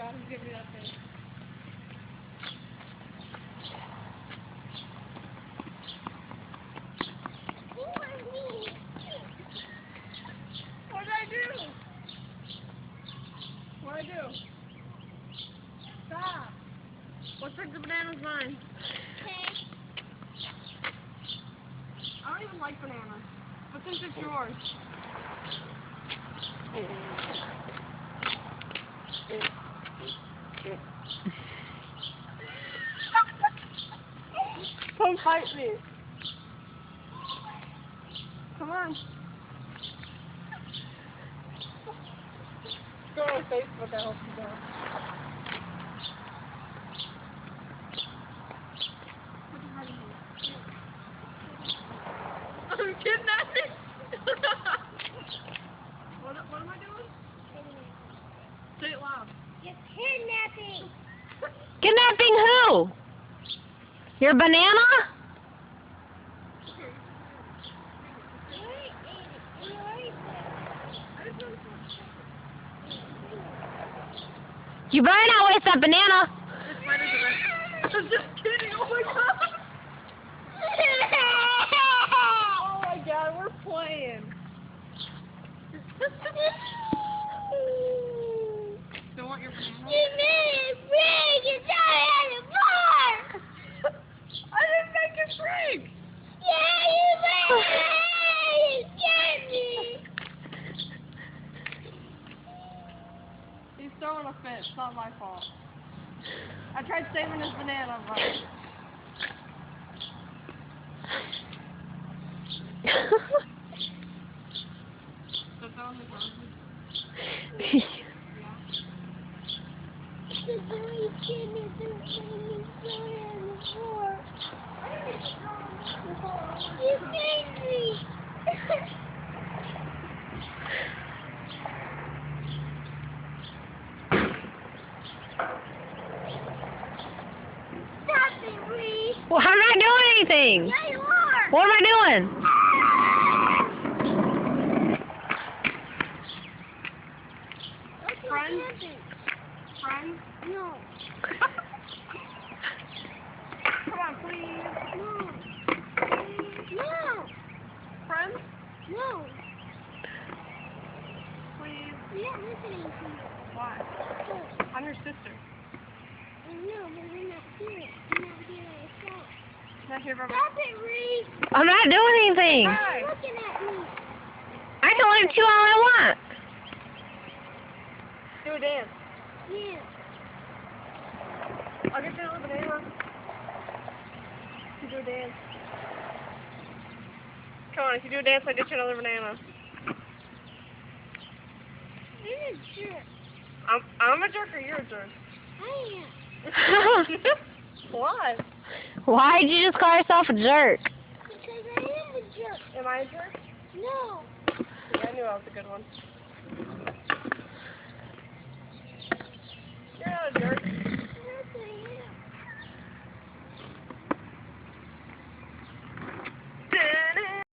god, he's giving me that face. What did I do? What did I do? Stop. What's the banana's mine? Okay. I don't even like bananas. But since it's yours. Don't fight me. Come on. Go on Facebook, I hope you don't. I'm kidnapping. What am I doing? Say it loud. You're kidnapping. Kidnapping who? Your banana? You better not waste that banana. I'm just kidding. Oh my god. Oh my god, we're playing. Don't want your banana? You made it big. It's not at the bar. I didn't make it big. Yeah, you made it. You scared me. He's throwing a fit. It's not my fault. I tried saving his banana, but... So throwing his own. The boy kidnapped the baby boy on the floor. You made me. Stop it, Reese. Well, I'm not doing anything. Yeah, you are. What am I doing? Friends? Friends? No. Come on, please. No. No. Friends? No. Please. You're not listening to me. Why? Oh, I'm your sister. no, but you're not here. You're not here by yourself. Not here by my... Stop it, Reese. I'm not doing anything. Hi. You're looking at me. I can leave you all I want. Do a dance. Yeah. I'll get you another banana. You do a dance. Come on, if you do a dance, I'll get you another banana. You're a jerk. I'm a jerk or you're a jerk? I am. Why? Why did you just call yourself a jerk? Because I am a jerk. Am I a jerk? No. Yeah, I knew I was a good one.